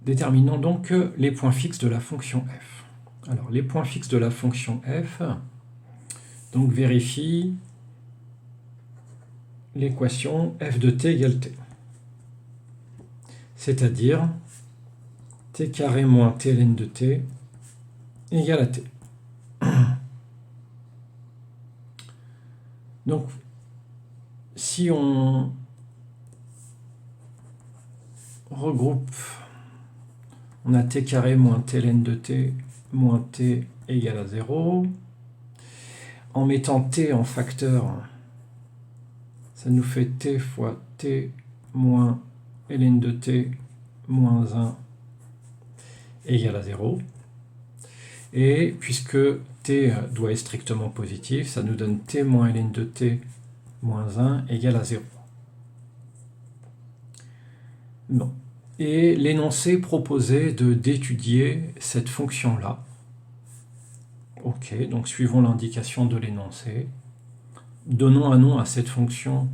Déterminons donc les points fixes de la fonction f. Alors, les points fixes de la fonction f, donc vérifie l'équation f de t égale t. C'est-à-dire t carré moins t ln de t égale à t. Donc, si on regroupe, on a t carré moins t ln de t moins t égale à 0. En mettant t en facteur, ça nous fait t fois t moins ln de t moins 1 égale à 0. Et puisque t doit être strictement positif, ça nous donne t moins ln de t moins 1 égale à 0. Bon. Et l'énoncé proposait d'étudier cette fonction-là. Ok, donc suivons l'indication de l'énoncé. Donnons un nom à cette fonction.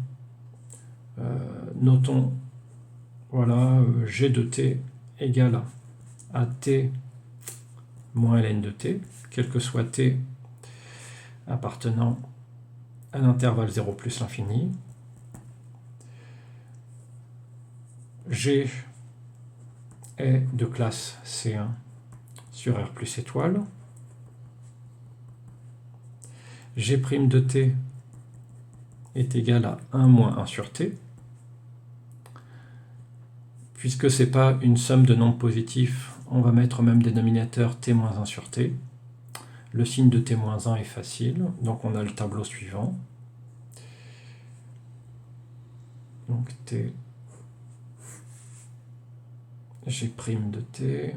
Notons, voilà, g de t égale à t moins ln de t, quel que soit t appartenant à l'intervalle 0 plus l'infini. G est de classe C1 sur R plus étoile. G' de t est égal à 1 moins 1 sur t. Puisque ce n'est pas une somme de nombres positifs, on va mettre au même dénominateur t moins 1 sur t. Le signe de t moins 1 est facile, donc on a le tableau suivant. Donc t G' de t.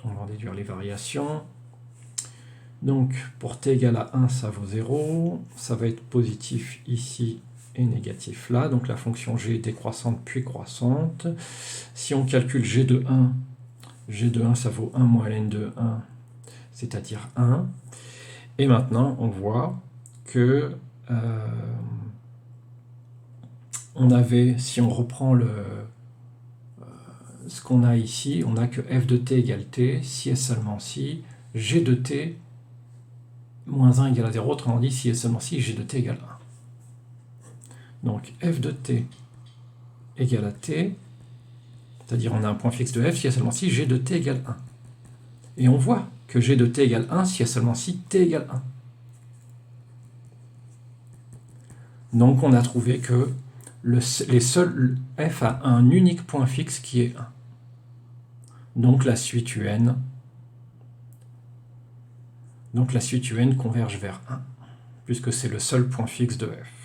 On va en déduire les variations. Donc pour t égale à 1, ça vaut 0. Ça va être positif ici et négatif là. Donc la fonction g est décroissante puis croissante. Si on calcule g de 1, ça vaut 1 moins ln de 1, c'est-à-dire 1. Et maintenant, on voit que on avait, si on reprend ce qu'on a ici, on a que f de t égale t, si et seulement si g de t moins 1 égale à 0, autrement dit, si et seulement si g de t égale 1. Donc f de t égale à t, c'est-à-dire on a un point fixe de f si et seulement si g de t égale 1. Et on voit que g de t égale 1 si et seulement si t égale 1. Donc on a trouvé que f a un unique point fixe qui est 1. Donc la suite UN converge vers 1, puisque c'est le seul point fixe de f.